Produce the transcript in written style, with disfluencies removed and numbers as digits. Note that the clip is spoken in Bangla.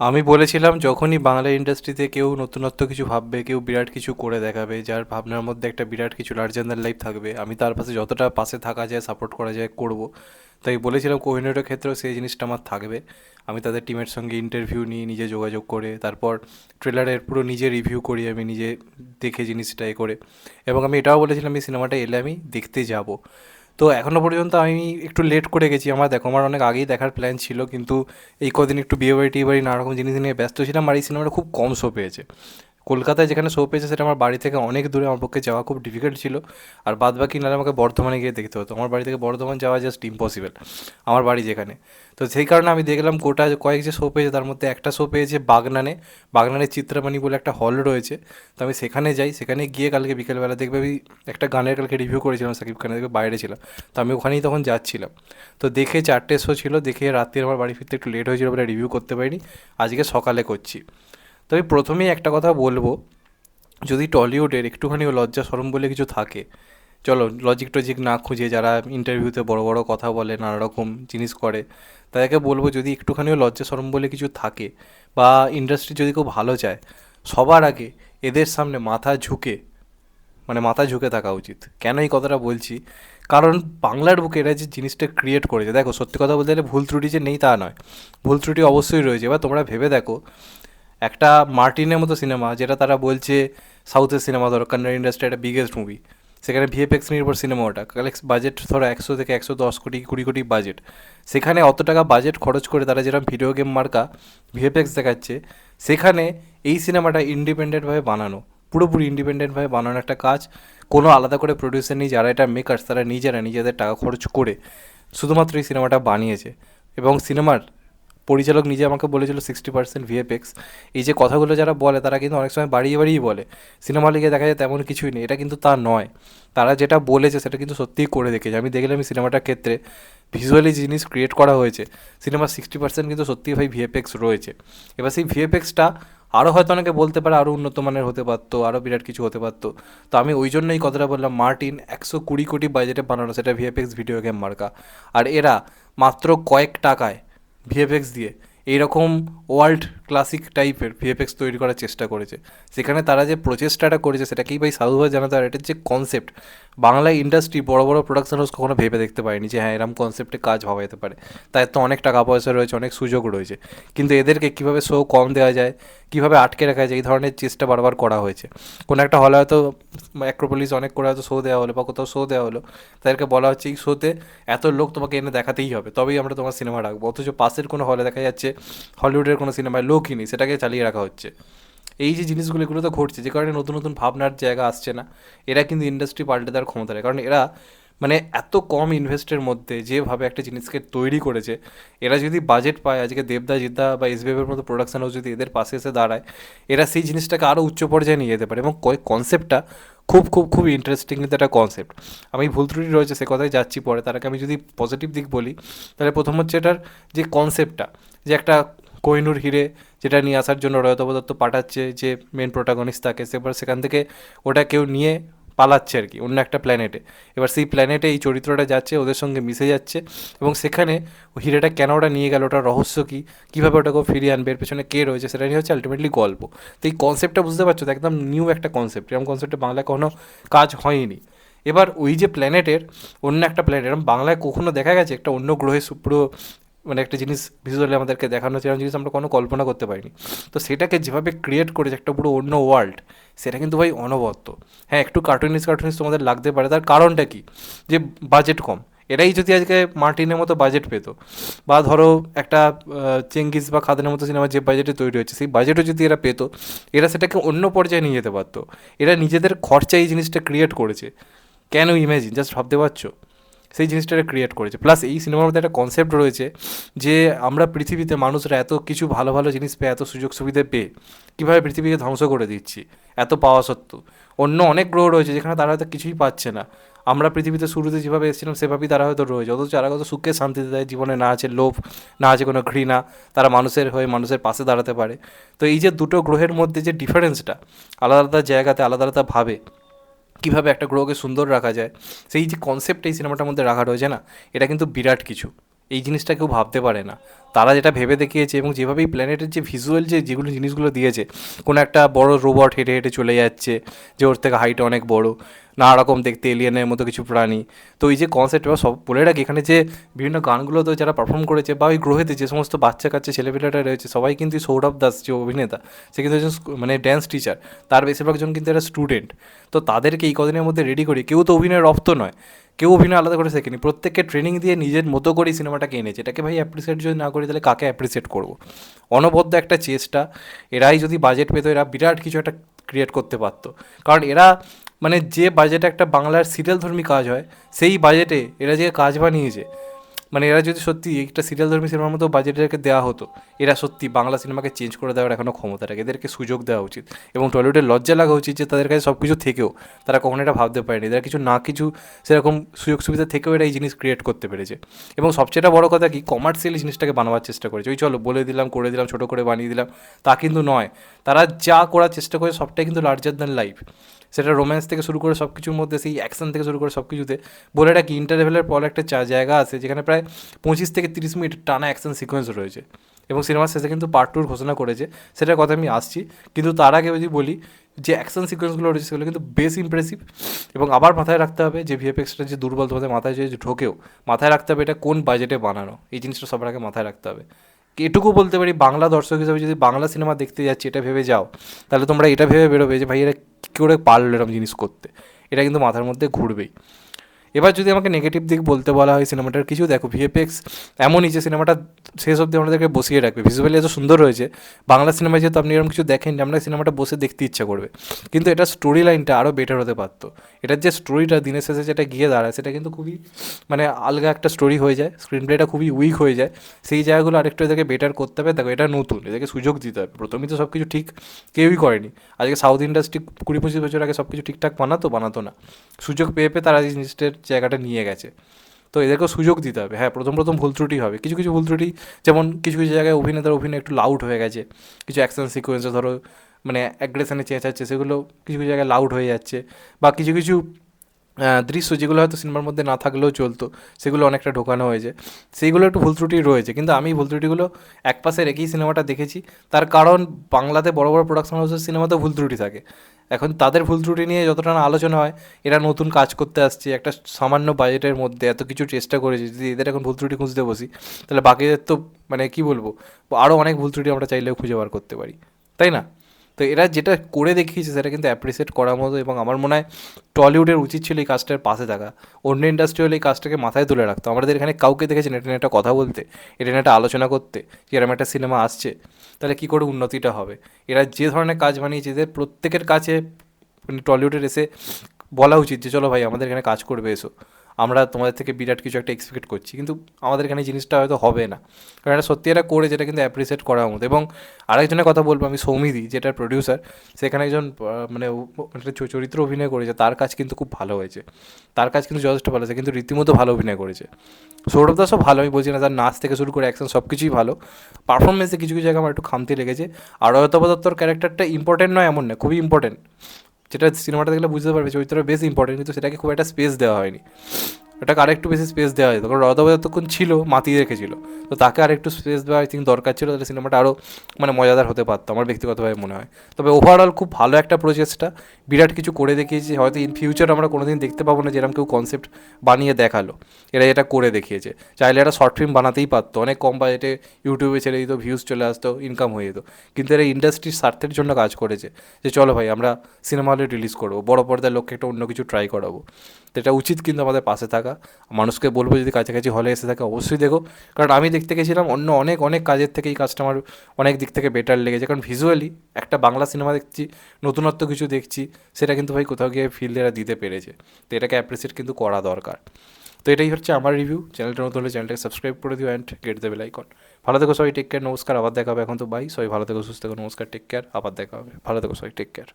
আমি বলেছিলাম যখনই বাংলা ইন্ডাস্ট্রিতে কেউ নতুনত্ব কিছু ভাববে, কেউ বিরাট কিছু করে দেখাবে, যার ভাবনার মধ্যে একটা বিরাট কিছু লার্জার দ্যান লাইফ থাকবে, আমি তার পাশে যতটা পাশে থাকা যায়, সাপোর্ট করা যায় করব। তাই বলেছিলাম কোহিনূরের ক্ষেত্রেও সেই জিনিসটা আমার থাকবে। আমি তাদের টিমের সঙ্গে ইন্টারভিউ নিয়ে নিজে যোগাযোগ করে তারপর ট্রেলারের পুরো নিজে রিভিউ করি, আমি নিজে দেখে জিনিসটা এ করে। এবং আমি এটাও বলেছিলাম এই সিনেমাটা এলে আমি দেখতে যাব। তো এখনও পর্যন্ত আমি একটু লেট করে গেছি। দেখো, আমার অনেক আগেই দেখার প্ল্যান ছিল, কিন্তু এই কদিন একটু বিয়েবাড়ি টিয়েবাড়ি নানা রকম জিনিস নিয়ে ব্যস্ত ছিলাম, আর এই সিনেমাটা খুব কম শো পেয়েছে। কলকাতায় যেখানে শো পেয়েছে সেটা আমার বাড়ি থেকে অনেক দূরে, আমার পক্ষে যাওয়া খুব ডিফিকাল্ট ছিল। আর বাদ বাকি নাহলে আমাকে বর্ধমানে গিয়ে দেখতে হতো, আমার বাড়ি থেকে বর্ধমান যাওয়া জাস্ট ইম্পসিবল, আমার বাড়ি যেখানে। তো সেই কারণে আমি দেখলাম গোটা কয়েক যে শো পেয়েছে তার মধ্যে একটা শো পেয়েছে বাগনানে। বাগনানের চিত্রাপানি বলে একটা হল রয়েছে। তো আমি সেখানে যাই, সেখানে গিয়ে কালকে বিকেলবেলা দেখবে আমি একটা গানের কালকে রিভিউ করেছিলাম সাকিব খানের, দেখবে বাইরে ছিলাম। তো আমি ওখানেই তখন যাচ্ছিলাম। তো দেখে 4টে শো ছিল, দেখে রাত্রে আমার বাড়ি ফিরতে একটু লেট হয়েছিল বলে রিভিউ করতে পারিনি, আজকে সকালে করছি। তো আমি প্রথমেই একটা কথা বলবো, যদি টলিউডের একটুখানিও লজ্জা শরম বলে কিছু থাকে, চলো লজিক টজিক না খুঁজে যারা ইন্টারভিউতে বড় বড় কথা বলে, নানা রকম জিনিস করে, তাদেরকে বলবো যদি একটুখানিও লজ্জা শরম বলে কিছু থাকে, বা ইন্ডাস্ট্রি যদি খুব ভালো চায়, সবার আগে এদের সামনে মাথা ঝুঁকে থাকা উচিত। কেন এই কথাটা বলছি? কারণ বাংলার বুকে এরা যে জিনিসটা ক্রিয়েট করেছে, দেখো সত্যি কথা বলতে গেলে ভুল ত্রুটি যে নেই তা নয়, ভুল ত্রুটি অবশ্যই রয়েছে। এবার তোমরা ভেবে দেখো, একটা মার্টিনের মতো সিনেমা, যেটা তারা বলছে সাউথের সিনেমা, ধরো কন্নড় ইন্ডাস্ট্রি একটা বিগেস্ট মুভি, সেখানে ভিএফএক্স নির্ভর সিনেমা, ওটা বাজেট ধরো 100 থেকে 110 কোটি, 20 কোটি বাজেট, সেখানে অত টাকা বাজেট খরচ করে তারা যেরকম ভিডিও গেম মার্কা ভিএফএক্স দেখাচ্ছে, সেখানে এই সিনেমাটা ইন্ডিপেন্ডেন্টভাবে বানানো, পুরোপুরি ইন্ডিপেন্ডেন্টভাবে বানানো একটা কাজ, কোনো আলাদা করে প্রডিউসার নেই, যারা এটা মেকার্স তারা নিজেরা নিজেদের টাকা খরচ করে শুধুমাত্র এই সিনেমাটা বানিয়েছে। এবং সিনেমার পরিচালক নিজে আমাকে বলেছিল 60% ভিএফএক্স। এই যে কথাগুলো যারা বলে তারা কিন্তু অনেক সময় বাড়িয়ে বাড়িয়ে বলে, সিনেমা হলে দেখা যায় তেমন কিছুই নেই, এটা কিন্তু তা নয়। তারা যেটা বলেছে সেটা কিন্তু সত্যিই করে দেখেছে। আমি দেখলাম এই সিনেমাটার ক্ষেত্রে ভিজুয়ালি জিনিস ক্রিয়েট করা হয়েছে, সিনেমার 60% কিন্তু সত্যিই ভাই ভিএফএক্স রয়েছে। এবার সেই ভিএফএক্সটা আরও হয়তো অনেকে বলতে পারে আরও উন্নত মানের হতে পারতো, আরও বিরাট কিছু হতে পারতো। তো আমি ওই জন্যই কথাটা বললাম, মার্টিন 120 কোটি বাজেটে বানানো, সেটা ভিএফএক্স ভিডিও গেম মার্কা। আর এরা মাত্র কয়েক টাকায় ভিএফএক্স দিয়ে এইরকম ওয়ার্ল্ড ক্লাসিক টাইপের ভিএফএক্স তৈরি করার চেষ্টা করেছে। সেখানে তারা যে প্রচেষ্টাটা করেছে সেটাকেই ভাই সাধুবাদ জানাতে, আর এটার যে কনসেপ্ট, বাংলা ইন্ডাস্ট্রি বড় বড় প্রোডাকশন হাউস কখনো ভেবে দেখতে পারেনি যে হ্যাঁ এরকম কনসেপ্টে কাজ ভাবা যেতে পারে। তাই তো অনেক টাকা পয়সা রয়েছে, অনেক সুযোগ রয়েছে, কিন্তু এদেরকে কীভাবে শো কম দেওয়া যায়, কীভাবে আটকে রাখা যায়, এই ধরনের চেষ্টা বারবার করা হয়েছে। কোনো একটা হলে হয়তো অ্যাক্রোপলিস অনেক করে হয়তো শো দেওয়া হলো, বা কোথাও শো দেওয়া হলো, তাদেরকে বলা হচ্ছে এই শোতে এত লোক তোমাকে এনে দেখাতেই হবে, তবেই আমরা তোমার সিনেমা রাখবো। অথচ পাশের কোনো হলে দেখা যাচ্ছে হলিউডের কোনো সিনেমায় লোকই নেই, সেটাকে চালিয়ে রাখা হচ্ছে। এই যে জিনিসগুলো, এগুলো তো ঘটছে, যে কারণে নতুন নতুন ভাবনার জায়গা আসছে না। এরা কিন্তু ইন্ডাস্ট্রি পাল্টে দেওয়ার ক্ষমতা নেই, কারণ এরা এত কম ইনভেস্টের মধ্যে যেভাবে একটা জিনিসকে তৈরি করেছে, এরা যদি বাজেট পায়, আজকে দেবদা জিদ্দা বা এসবিএফের মতো প্রোডাকশন হাউস যদি এদের পাশে এসে দাঁড়ায়, এরা সেই জিনিসটাকে আরও উচ্চ পর্যায়ে নিয়ে যেতে পারে। এবং কনসেপ্টটা খুব খুব খুব ইন্টারেস্টিং কিন্তু একটা কনসেপ্ট। আমি ভুল ত্রুটি রয়েছে সে কথায় যাচ্ছি পরে, তার আগে আমি যদি পজিটিভ দিক বলি, তাহলে প্রথম হচ্ছে এটার যে কনসেপ্টটা, যে একটা কোহিনূর হিরে যেটা নিয়ে আসার জন্য রয়তব দত্ত পাঠাচ্ছে, যে মেন প্রোটাগনিস্ট থাকে, সেখান থেকে ওটা কেউ নিয়ে পালাচ্ছে আর কি অন্য একটা প্ল্যানেটে। এবার সেই প্ল্যানেটে এই চরিত্রটা যাচ্ছে, ওদের সঙ্গে মিশে যাচ্ছে, এবং সেখানে হিরেটা কেন ওটা নিয়ে গেল, ওটার রহস্য কী, কীভাবে ওটাকে ফিরিয়ে আনবে, এর পেছনে কে রয়েছে, সেটা নিয়ে হচ্ছে আলটিমেটলি গল্প। তো এই কনসেপ্টটা বুঝতে পারছো তো, একদম নিউ একটা কনসেপ্ট, এরকম কনসেপ্টে বাংলায় কখনো কাজ হয়নি। এবার ওই যে প্ল্যানেটের অন্য একটা প্ল্যানেট, এরকম বাংলায় কখনো দেখা গেছে একটা অন্য গ্রহে পুরো একটা জিনিস ভিজুয়ালি আমাদেরকে দেখানো হচ্ছে, এরকম জিনিস আমরা কোনো কল্পনা করতে পারিনি। তো সেটাকে যেভাবে ক্রিয়েট করেছে একটা পুরো অন্য ওয়ার্ল্ড, সেটা কিন্তু ভাই অনবদ্য। হ্যাঁ, একটু কার্টুনিস কার্টুনিস তোমাদের লাগতে পারে, তার কারণটা কি, যে বাজেট কম। এরাই যদি আজকে মার্টিনের মতো বাজেট পেতো, বা ধরো একটা চেঙ্গিস বা খাদানের মতো সিনেমা যে বাজেটে তৈরি হচ্ছে, সেই বাজেটও যদি এরা পেতো, এরা সেটাকে অন্য পর্যায়ে নিয়ে যেতে পারতো। এরা নিজেদের খরচায় এই জিনিসটা ক্রিয়েট করেছে। কেন ইমাজিন, জাস্ট ভাবতে পারছো? সেই জিনিসটা ক্রিয়েট করেছে। প্লাস এই সিনেমার মধ্যে একটা কনসেপ্ট রয়েছে, যে আমরা পৃথিবীতে মানুষরা এত কিছু ভালো ভালো জিনিস পেয়ে, এত সুযোগ সুবিধে পেয়ে কীভাবে পৃথিবীকে ধ্বংস করে দিচ্ছি, এত পাওয়া সত্ত্বেও। অন্য অনেক গ্রহ রয়েছে যেখানে তারা হয়তো কিছুই পাচ্ছে না, আমরা পৃথিবীতে শুরুতে যেভাবে এসেছিলাম সেভাবেই তারা হয়তো রয়েছে, অথচ তারা কত সুখে শান্তিতে দেয়, জীবনে না আছে লোভ, না আছে কোনো ঘৃণা, তারা মানুষের হয়ে মানুষের পাশে দাঁড়াতে পারে। তো এই যে দুটো গ্রহের মধ্যে যে ডিফারেন্সটা, আলাদা আলাদা জায়গাতে আলাদা আলাদা ভাবে কীভাবে একটা গ্রহকে সুন্দর রাখা যায়, সেই যে কনসেপ্ট এই সিনেমাটার মধ্যে রাখা রয়েছে না, এটা কিন্তু বিরাট কিছু। এই জিনিসটা কেউ ভাবতে পারে না। তারা যেটা ভেবে দেখিয়েছে এবং যেভাবে এই প্ল্যানেটের যে ভিজুয়াল যেগুলো জিনিসগুলো দিয়েছে, কোনো একটা বড় রোবট হেঁটে হেঁটে চলে যাচ্ছে, যে ওর থেকে হাইট অনেক বড়, নানা রকম দেখতে এলিয়েনের মতো কিছু প্রাণী। তো এই যে কনসেপ্ট, বা সব বলে রাখি, এখানে যে বিভিন্ন গানগুলোতে যারা পারফর্ম করেছে, বা ওই গ্রহেতে যে সমস্ত বাচ্চা কাচ্চা ছেলেপেলেরা রয়েছে, সবাই কিন্তু সৌরভ দাস যে অভিনেতা, সে কিন্তু একজন মানে ড্যান্স টিচার, তার বেশিরভাগজন কিন্তু একটা স্টুডেন্ট। তো তাদেরকে এই কদিনের মধ্যে রেডি করি, কেউ তো অভিনয় রপ্ত নয়, কেউ অভিনয় আলাদা করে শেখেনি, প্রত্যেককে ট্রেনিং দিয়ে নিজের মতো করেই সিনেমাটাকে এনেছে। এটাকে ভাই অ্যাপ্রিসিয়েট যদি না করি, তাহলে কাকে অ্যাপ্রিসিয়েট করবো? অনবদ্য একটা চেষ্টা। এরাই যদি বাজেট পেতো, এরা বিরাট কিছু একটা ক্রিয়েট করতে পারতো। কারণ এরা মানে যে বাজেটে একটা বাংলার সিরিয়ালধর্মী কাজ হয়, সেই বাজেটে এরা যে কাজ বানিয়েছে, মানে এরা যদি সত্যি একটা সিরিয়ালধর্মী সিনেমার মতো বাজেটকে দেওয়া হতো, এরা সত্যি বাংলা সিনেমাকে চেঞ্জ করে দেওয়ার এখনও ক্ষমতা রাখে। এদেরকে সুযোগ দেওয়া উচিত, এবং টলিউডের লজ্জা লাগা উচিত যে তাদের কাছে সব কিছু থেকেও তারা কখনো এটা ভাবতে পারেনি, এরা কিছু না কিছু সেরকম সুযোগ সুবিধা থেকেও এরা এই জিনিস ক্রিয়েট করতে পেরেছে। এবং সবচেয়ে বড় কথা কি, কমার্শিয়াল জিনিসটাকে বানাবার চেষ্টা করেছে। ওই চলো বলে দিলাম, করে দিলাম, ছোটো করে বানিয়ে দিলাম, তা কিন্তু নয়। তারা যা করার চেষ্টা করে সবটাই কিন্তু লার্জার দ্যান লাইফ। সেটা রোম্যান্স থেকে শুরু করে সব কিছুর মধ্যে, সেই অ্যাকশন থেকে শুরু করে সব কিছুতে। বলে রাখি, ইন্টারভেলের পর একটা জায়গা আছে যেখানে প্রায় 25 থেকে 30 মিনিট টানা অ্যাকশন সিকোয়েন্স রয়েছে, এবং সিনেমার শেষে কিন্তু পার্ট টুর ঘোষণা করেছে, সেটার কথা আমি আসছি। কিন্তু তার আগে যদি বলি, যে অ্যাকশন সিকোয়েন্সগুলো রয়েছে সেগুলো কিন্তু বেশ ইমপ্রেসিভ। এবং আবার মাথায় রাখতে হবে যে ভিএফএক্সটা যে দুর্বল, তোমাদের মাথায় যে ঢোকেও, মাথায় রাখতে হবে এটা কোন বাজেটে বানানো, এই জিনিসটা সবার আগে মাথায় রাখতে হবে। এটুকু বলতে পারি, বাংলা দর্শক হিসেবে যদি বাংলা সিনেমা দেখতে যাচ্ছি এটা ভেবে যাও, তাহলে তোমরা এটা ভেবে বেরোবে যে ভাই এরা কী করে পারলো এরকম জিনিস করতে। এটা কিন্তু মাথার মধ্যে ঘুরবেই। এবার যদি আমাকে নেগেটিভ দিক বলতে বলা হয় সিনেমাটার কিছু, দেখো ভিএফএক্স এমনই যে সিনেমাটা শেষ অবধি আমাদেরকে বসিয়ে রাখবে। ভিজুয়ালি এত সুন্দর হয়েছে, বাংলা সিনেমায় যেহেতু আপনি এরকম কিছু দেখেন, আপনার সিনেমাটা বসে দেখতে ইচ্ছা করবে। কিন্তু এটা স্টোরি লাইনটা আরও বেটার হতে পারতো। এটার যে স্টোরিটা দিনের শেষে যেটা গিয়ে দাঁড়ায়, সেটা কিন্তু খুবই মানে আলগা একটা স্টোরি হয়ে যায়, স্ক্রিন প্লেটা খুবই উইক হয়ে যায়। সেই জায়গাগুলো আরেকটু এদেরকে বেটার করতে হবে। দেখো এটা নতুন, এদেরকে সুযোগ দিতে হবে। প্রথমেই তো সব কিছু ঠিক কেউই করেনি। আজকে সাউথ ইন্ডাস্ট্রি 20-25 বছর আগে সব কিছু ঠিকঠাক বানাতো না, সুযোগ পেয়ে পেয়ে তারা এই জিনিসটার জায়গাটা নিয়ে গেছে। তো এদেরকেও সুযোগ দিতে হবে। হ্যাঁ, প্রথম প্রথম ভুল ত্রুটি হবে, কিছু কিছু ভুল ত্রুটি, যেমন কিছু কিছু জায়গায় অভিনেতার অভিনয় একটু লাউড হয়ে গেছে, কিছু অ্যাকশন সিকোয়েন্সে ধরো মানে অ্যাগ্রেশনে চেঁচাচ্ছে, সেগুলো কিছু কিছু জায়গায় লাউড হয়ে যাচ্ছে। বা কিছু কিছু দৃশ্য যেগুলো হয়তো সিনেমার মধ্যে না থাকলেও চলতো, সেগুলো অনেকটা ঢোকানো হয়েছে, সেইগুলো একটু ভুল ত্রুটি রয়েছে। কিন্তু আমি ভুল ত্রুটিগুলো একপাশে রেখেই সিনেমাটা দেখেছি। তার কারণ, বাংলাতে বড় বড় প্রোডাকশন হাউসের সিনেমাতেও ভুল ত্রুটি থাকে। এখন তাদের ভুল ত্রুটি নিয়ে যতটা না আলোচনা হয়, এরা নতুন কাজ করতে আসছে, একটা সামান্য বাজেটের মধ্যে এত কিছু চেষ্টা করেছে, যদি এদের এখন ভুল ত্রুটি খুঁজতে বসি, তাহলে বাকিদের তো মানে কী বলবো, আরও অনেক ভুল ত্রুটি আমরা চাইলেও খুঁজে বার করতে পারি, তাই না? তো এরা যেটা করে দেখিয়েছে সেটা কিন্তু অ্যাপ্রিসিয়েট করার মতো। এবং আমার মনে হয় টলিউডের উচিত ছিল এই কাজটার পাশে থাকা। অন্য ইন্ডাস্ট্রি হলে এই কাজটাকে মাথায় তুলে রাখতো। আমাদের এখানে কাউকে দেখেছেন এটা নিয়ে একটা কথা বলতে, এটা নিয়ে একটা আলোচনা করতে, যে এরকম একটা সিনেমা আসছে, তাহলে কী করে উন্নতিটা হবে? এরা যে ধরনের কাজ বানিয়েছে, এদের প্রত্যেকের কাছে মানে টলিউডের এসে বলা উচিত যে চলো ভাই আমাদের এখানে কাজ করবে, এসো, আমরা তোমাদের থেকে বিরাট কিছু একটা এক্সপেক্ট করছি। কিন্তু আমাদের এখানে জিনিসটা হয়তো হবে না, কারণ এটা সত্যি এটা করে, যেটা কিন্তু অ্যাপ্রিসিয়েট করার মতো। এবং আরেকজনের কথা বলবো আমি, সৌমিদি যেটার প্রডিউসার, সেখানে একজন মানে একটা চরিত্র অভিনয় করেছে, তার কাজ কিন্তু খুব ভালো হয়েছে, তার কাজ কিন্তু যথেষ্ট ভালো হয়েছে, কিন্তু রীতিমতো ভালো অভিনয় করেছে। সৌরভ দাসও ভালো, আমি বলছি না, তার নাচ থেকে শুরু করে অ্যাকশন সব কিছুই ভালো। পারফরমেন্সে কিছু কিছু জায়গায় আমার একটু খামতি লেগেছে। আর অয়তাভ দত্তর ক্যারেক্টারটা ইম্পর্টেন্ট নয় এমন না, খুবই ইম্পর্টেন্ট, যেটা সিনেমাটা দেখলে বুঝতে পারবে চরিত্রটা বেশ ইম্পর্টেন্ট, কিন্তু সেটাকে খুব একটা স্পেস দেওয়া হয়নি। ওটাকে আরেকটু বেশি স্পেস দেওয়া যেত, কারণ অয়তাভ তখন ছিল মাতিয়ে রেখেছিল, তো তাকে আরেকটু স্পেস দেওয়া আই থিঙ্ক দরকার ছিল, তাহলে সিনেমাটা আরও মানে মজাদার হতে পারতো, আমার ব্যক্তিগতভাবে মনে হয়। তবে ওভারঅল খুব ভালো একটা প্রচেষ্টা, বিরাট কিছু করে দেখিয়েছে। হয়তো ইন ফিউচার আমরা কোনো দিন দেখতে পাবো না যেরকম কেউ কনসেপ্ট বানিয়ে দেখালো, এরা এটা করে দেখিয়েছে। চাইলে একটা শর্ট ফিল্ম বানাতেই পারতো, অনেক কম বাজেটে ইউটিউবে ছেড়ে দিত, ভিউজ চলে আসতো, ইনকাম হয়ে যেত। কিন্তু এরা ইন্ডাস্ট্রির স্বার্থের জন্য কাজ করেছে, যে চলো ভাই আমরা সিনেমা হলে রিলিজ করবো, বড় পর্দার লোককে একটা অন্য কিছু ট্রাই করাবো। তো এটা উচিত কিন্তু আমাদের পাশে থাকা। মানুষকে বলবো যদি কাছাকাছি হলে এসে থাকে অবশ্যই দেখো, কারণ আমি দেখতে গেছিলাম অন্য অনেক অনেক কাজের থেকে এই কাজটা আমার অনেক দিক থেকে বেটার লেগেছে। কারণ ভিজুয়ালি একটা বাংলা সিনেমা দেখছি, নতুনত্ব কিছু দেখছি, সেটা কিন্তু ভাই কোথাও গিয়ে ফিল এরা দিতে পেরেছে। তো এটাকে অ্যাপ্রিসিয়েট কিন্তু করা দরকার। তো এটাই হচ্ছে আমার রিভিউ। চ্যানেলটা নতুন হলে চ্যানেলটাকে সাবস্ক্রাইব করে দিও and get the bell icon. ভালো থেকো সবাই, টেক কেয়ার, নমস্কার, আবার দেখা হবে। এখন তো বাই, সবাই ভালো থেকো, সুস্থ থেকো, নমস্কার, টেক কেয়ার, আবার দেখা হবে, ভালো থেকো সবাই, টেক কেয়ার।